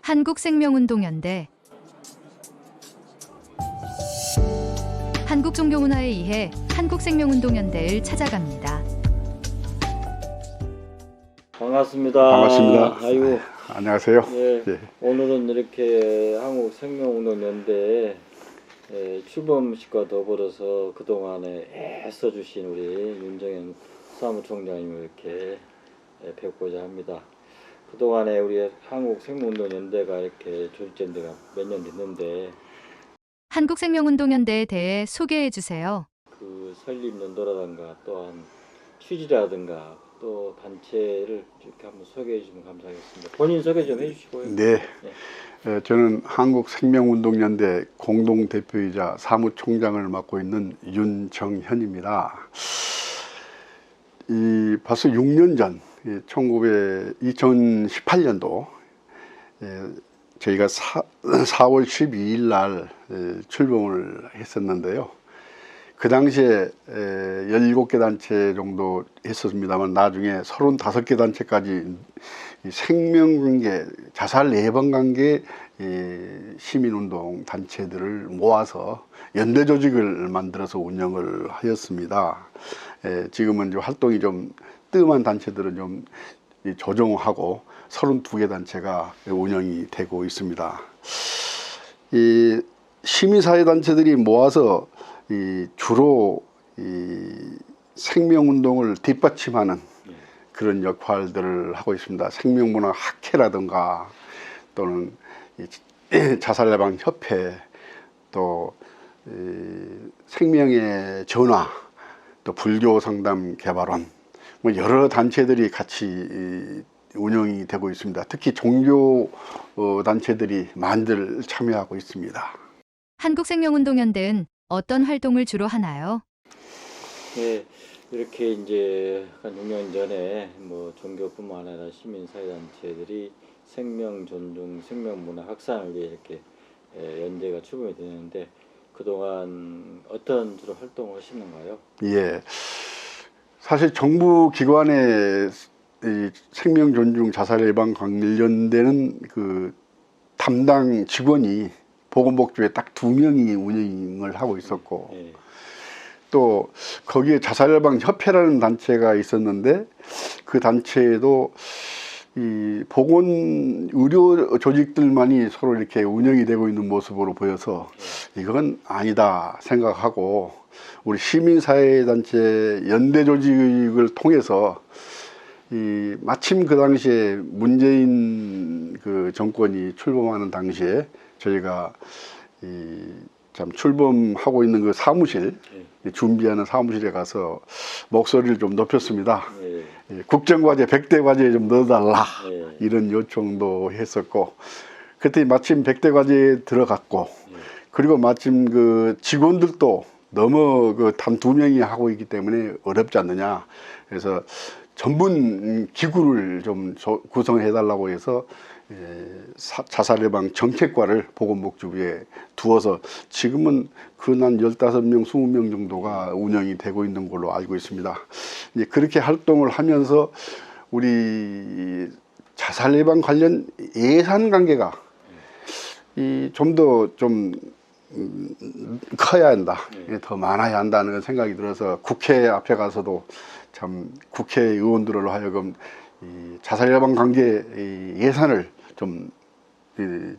한국생명운동연대 한국종교문화에 의해 한국생명운동연대를 찾아갑니다. 반갑습니다. 반갑습니다. 아이고, 안녕하세요. 예, 예. 오늘은 이렇게 한국생명운동연대에 출범식과 더불어서 그동안에 애써주신 우리 윤정현 사무총장님을 이렇게 뵙고자 합니다. 그동안에 우리 한국생명운동연대가 이렇게 조직된 데가 몇 년 됐는데 한국생명운동연대에 대해 소개해 주세요. 그 설립 연도라든가 또한 취지라든가 또 단체를 이렇게 한번 소개해 주시면 감사하겠습니다. 본인 소개 좀 해주시고요. 네. 네. 저는 한국생명운동연대 공동대표이자 사무총장을 맡고 있는 윤정현입니다. 벌써 6년 전 2018년도 저희가 4월 12일 날 출범을 했었는데요. 그 당시에 17개 단체 정도 했었습니다만 나중에 35개 단체까지 생명관계, 자살 예방관계 시민운동 단체들을 모아서 연대 조직을 만들어서 운영을 하였습니다. 지금은 이제 활동이 좀 뜸한 단체들은 좀 조정하고 32개 단체가 운영이 되고 있습니다. 이 시민사회 단체들이 모아서 주로 생명운동을 뒷받침하는 그런 역할들을 하고 있습니다. 생명문화 학회라든가 또는 자살예방협회 또 생명의 전화 또 불교상담개발원 뭐 여러 단체들이 같이 운영이 되고 있습니다. 특히 종교 단체들이 많이들 참여하고 있습니다. 한국생명운동연대는 어떤 활동을 주로 하나요? 네, 이렇게 이제 한 6년 전에 뭐 종교뿐만 아니라 시민사회단체들이 생명 존중, 생명 문화 확산을 위해 이렇게 연대가 출범이 되는데 그동안 어떤 주로 활동을 하시는가요? 예, 사실 정부 기관의 이 생명 존중 자살 예방 관련되는 그 담당 직원이 보건복지부에 딱 2명이 운영을 하고 있었고 네. 또 거기에 자살예방협회라는 단체가 있었는데 그 단체에도 이 보건 의료 조직들만이 서로 이렇게 운영이 되고 있는 모습으로 보여서 이건 아니다 생각하고 우리 시민사회단체 연대 조직을 통해서 마침 그 당시에 문재인 그 정권이 출범하는 당시에 저희가 참 출범하고 있는 그 사무실 준비하는 사무실에 가서 목소리를 좀 높였습니다. 국정과제 100대 과제에 좀 넣어달라 이런 요청도 했었고 그때 마침 100대 과제에 들어갔고 그리고 마침 그 직원들도 너무 그 단 2명이 하고 있기 때문에 어렵지 않느냐 그래서 전문 기구를 좀 구성해 달라고 해서 자살예방 정책과를 보건복지부에 두어서 지금은 한 15명, 20명 정도가 운영이 되고 있는 걸로 알고 있습니다. 이제 그렇게 활동을 하면서 우리 자살예방 관련 예산 관계가 좀 더 좀 커야 한다, 더 많아야 한다는 생각이 들어서 국회 앞에 가서도 참 국회의원들로 하여금 이 자살예방 관계 예산을 좀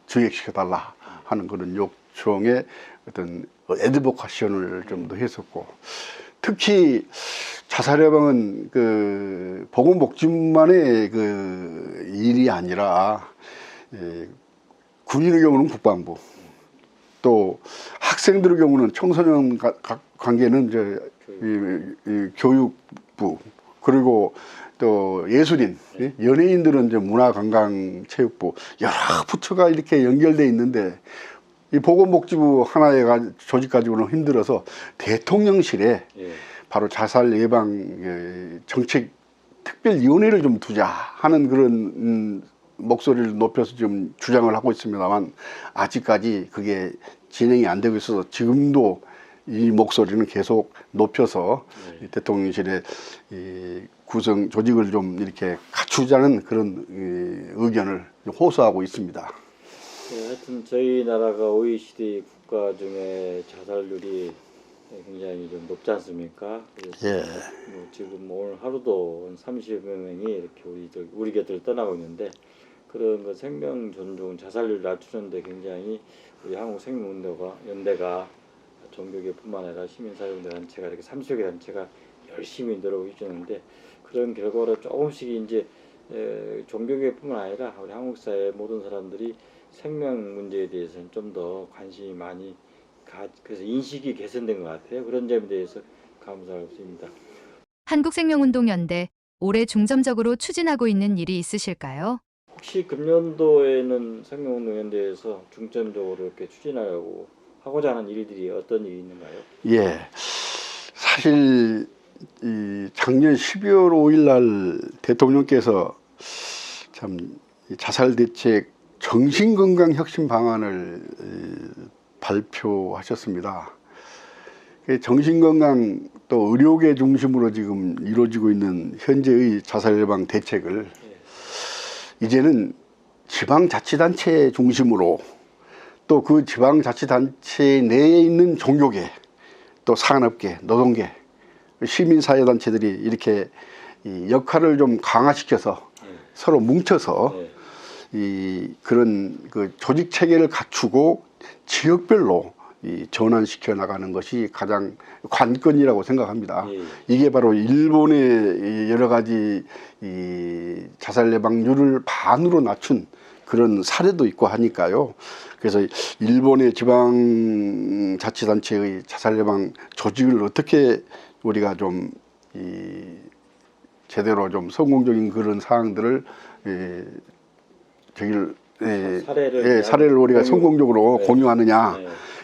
증액시켜 달라 하는 그런 요청에 어떤 애드보카션을 좀 더 했었고 특히 자살예방은 그 보건복지부만의 그 일이 아니라 군인의 경우는 국방부 또 학생들의 경우는 청소년 관계는 이제 교육부 그리고 또 예술인, 연예인들은 이제 문화관광체육부 여러 부처가 이렇게 연결돼 있는데 이 보건복지부 하나의 조직 가지고는 힘들어서 대통령실에 바로 자살 예방 정책 특별위원회를 좀 두자 하는 그런 목소리를 높여서 좀 주장을 하고 있습니다만 아직까지 그게 진행이 안 되고 있어서 지금도 이 목소리는 계속 높여서 대통령실에 구성 조직을 좀 이렇게 갖추자는 그런 의견을 호소하고 있습니다. 네, 하여튼 저희 나라가 OECD 국가 중에 자살률이 굉장히 좀 높지 않습니까? 그래서 예. 뭐 지금 오늘 하루도 한 30여 명이 이렇게 우리 곁을 떠나고 있는데 그런 그 생명 존중 자살률 낮추는데 굉장히 우리 한국생명연대가 종교계뿐만 아니라 시민사회운동 단체가 이렇게 30여 개 단체가 열심히 노력을 해주는데 그런 결과로 조금씩 이제 종교계뿐만 아니라 우리 한국 사회 모든 사람들이 생명 문제에 대해서는 좀 더 관심이 많이 그래서 인식이 개선된 것 같아요. 그런 점에 대해서 감사하고 있습니다. 한국생명운동연대 올해 중점적으로 추진하고 있는 일이 있으실까요? 혹시 금년도에는 생명운동연대에서 중점적으로 이렇게 추진하려고 하고자 하는 일들이 어떤 일이 있는가요? 예. 사실 이 작년 12월 5일 날 대통령께서 참 자살 대책 정신건강 혁신 방안을 발표하셨습니다. 정신건강 또 의료계 중심으로 지금 이루어지고 있는 현재의 자살 예방 대책을 이제는 지방자치단체 중심으로 또 그 지방자치단체 내에 있는 종교계 또 산업계, 노동계, 시민사회단체들이 이렇게 이 역할을 좀 강화시켜서 서로 뭉쳐서 그런 그 조직 체계를 갖추고 지역별로 전환시켜 나가는 것이 가장 관건이라고 생각합니다. 이게 바로 일본의 여러 가지 자살 예방률을 반으로 낮춘 그런 사례도 있고 하니까요. 그래서 일본의 지방자치단체의 자살 예방 조직을 어떻게 우리가 좀 제대로 좀 성공적인 그런 사항들을 사례를 우리가 성공적으로 공유하느냐.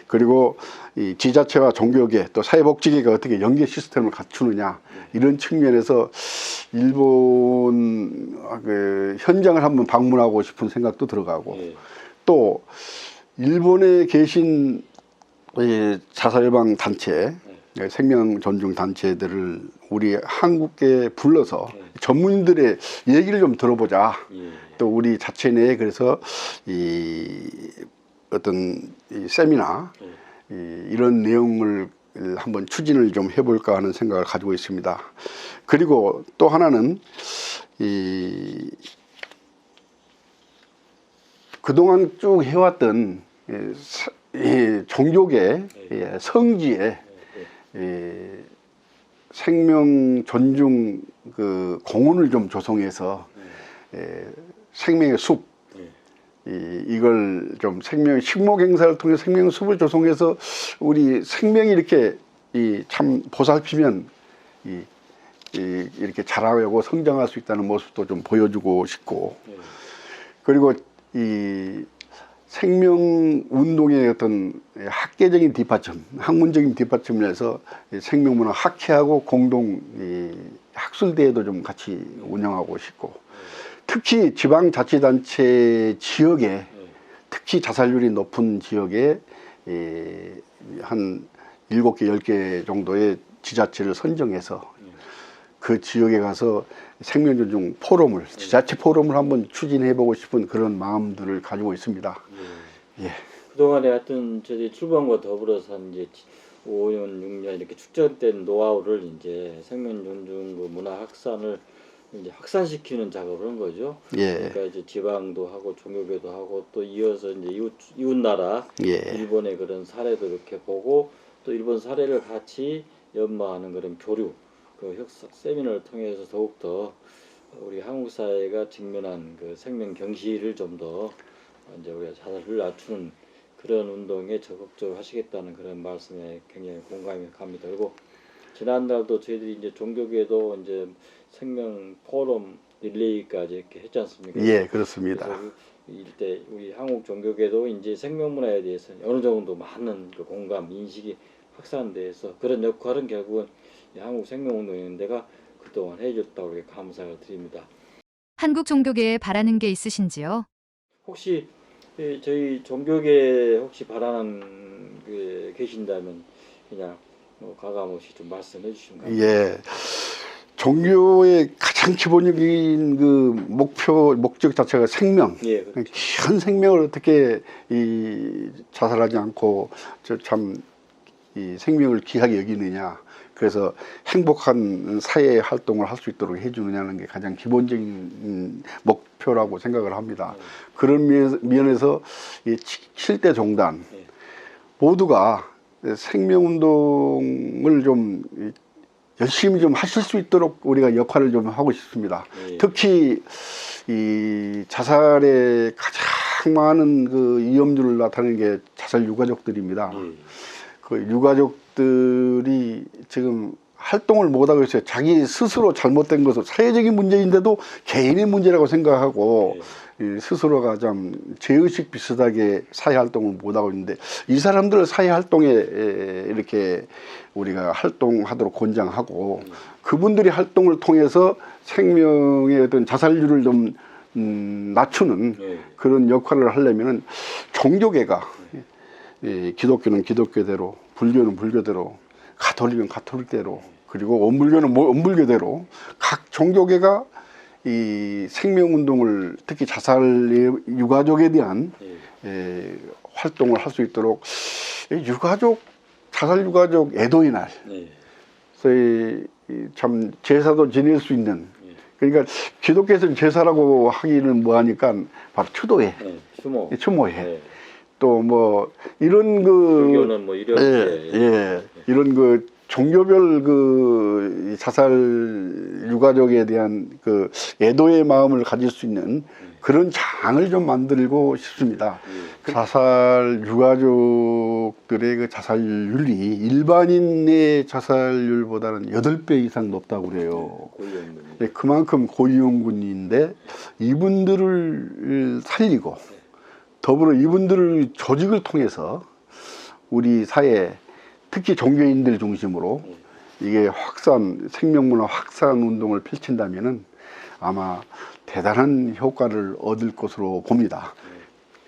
그리고 이 지자체와 종교계 또 사회복지계가 어떻게 연계 시스템을 갖추느냐 이런 측면에서 일본 그 현장을 한번 방문하고 싶은 생각도 들어가고 또 일본에 계신 자살 예방 단체 생명 존중 단체들을 우리 한국에 불러서 전문인들의 얘기를 좀 들어보자. 또 우리 자체 내에 그래서 어떤 세미나 이런 내용을 한번 추진을 좀 해볼까 하는 생각을 가지고 있습니다. 그리고 또 하나는 그동안 쭉 해왔던 종교계 성지에 생명 존중 그 공원을 좀 조성해서 생명의 숲 이걸 좀 식목 행사를 통해 생명 숲을 조성해서 우리 생명이 이렇게 참 보살피면 이렇게 자라고 성장할 수 있다는 모습도 좀 보여주고 싶고 그리고 이 생명 운동의 어떤 학계적인 뒷받침, 학문적인 뒷받침을 해서 생명문화 학회하고 공동 학술대회도 좀 같이 운영하고 싶고 특히 지방자치단체 지역에 특히 자살률이 높은 지역에 한 7개, 10개 정도의 지자체를 선정해서 그 지역에 가서 생명존중 포럼을 지자체 포럼을 한번 추진해보고 싶은 그런 마음들을 가지고 있습니다. 예. 그동안에 하여튼 저희 출범과 더불어서 한 이제 5년, 6년 이렇게 축적된 노하우를 이제 생명존중 그 문화 확산을 이제 확산시키는 작업을 한 거죠. 예. 그러니까 이제 지방도 하고 종교계도 하고 또 이어서 이제 이웃 나라 일본의 그런 사례도 이렇게 보고 또 일본 사례를 같이 연마하는 그런 교류 그 세미나를 통해서 더욱더 우리 한국 사회가 직면한 그 생명 경시를 좀 더 이제 우리가 자살을 낮추는 그런 운동에 적극적으로 하시겠다는 그런 말씀에 굉장히 공감이 갑니다. 그리고 지난달도 저희들이 이제 종교계도 이제 생명 포럼 릴레이까지 이렇게 했지 않습니까? 예, 그렇습니다. 그래서 이때 우리 한국 종교계도 이제 생명 문화에 대해서 어느 정도 많은 그 공감, 인식이 확산돼서 그런 역할은 결국은 한국 생명운동연대가 그동안 해줬다고 이렇게 감사를 드립니다. 한국 종교계에 바라는 게 있으신지요? 혹시 저희 종교계 혹시 바라는 게 계신다면 그냥 과감 없이 좀 말씀해 주시면 감사합니다. 예. 종교의 가장 기본적인 그 목적 자체가 생명. 예, 그렇죠. 현 생명을 어떻게 자살하지 않고 이 생명을 귀하게 여기느냐. 그래서 행복한 사회 활동을 할 수 있도록 해주느냐는 게 가장 기본적인 목표라고 생각을 합니다. 그런 면에서 이 7대 종단 모두가 생명운동을 좀 열심히 좀 하실 수 있도록 우리가 역할을 좀 하고 싶습니다. 특히 이 자살에 가장 많은 그 위험률을 나타내는 게 자살 유가족들입니다. 그 유가족들이 지금 활동을 못하고 있어요. 자기 스스로 잘못된 것을 사회적인 문제인데도 개인의 문제라고 생각하고 스스로가 좀 죄의식 비슷하게 사회활동을 못하고 있는데 이 사람들을 사회활동에 이렇게 우리가 활동하도록 권장하고 그분들이 활동을 통해서 생명의 어떤 자살률을 좀 낮추는 그런 역할을 하려면은 종교계가 기독교는 기독교대로, 불교는 불교대로, 가톨릭은 가톨릭대로, 그리고 원불교는 원불교대로 각 종교계가 이 생명운동을 특히 자살 유가족에 대한 활동을 할 수 있도록 자살 유가족 애도의 날, 저희 참 제사도 지낼 수 있는 그러니까 기독교에서는 제사라고 하기는 뭐하니까 바로 추도회, 추모회. 또 뭐 이런 불교는 뭐 이런 이런 그 종교별 그 자살 유가족에 대한 그 애도의 마음을 가질 수 있는 그런 장을 좀 만들고 싶습니다. 자살 유가족들의 그 자살률이 일반인의 자살률보다는 8배 이상 높다고 그래요. 그만큼 고위험군인데 이분들을 살리고 더불어 이분들의 조직을 통해서 우리 사회 특히 종교인들 중심으로 이게 생명문화 확산 운동을 펼친다면은 아마 대단한 효과를 얻을 것으로 봅니다.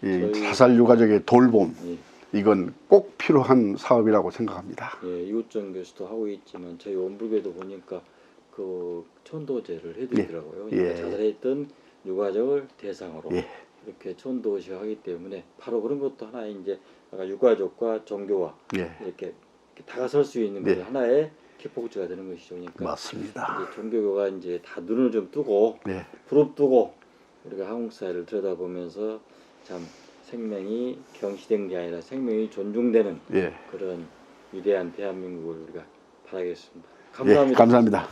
이 자살 유가족의 돌봄 이건 꼭 필요한 사업이라고 생각합니다. 이웃정 교수도 하고 있지만 저희 원불교도 보니까 그 천도제를 해드리더라고요. 그러니까 자살했던 유가족을 대상으로 이렇게 천도시 하기 때문에 바로 그런 것도 하나의 이제 유가족과 종교와 이렇게 다가설 수 있는 게 하나의 기폭제가 되는 것이죠. 그러니까 맞습니다. 이제 종교가 이제 다 눈을 좀 뜨고 부릅뜨고 우리가 한국 사회를 들여다보면서 참 생명이 경시된 게 아니라 생명이 존중되는 그런 위대한 대한민국을 우리가 바라겠습니다. 감사합니다. 감사합니다.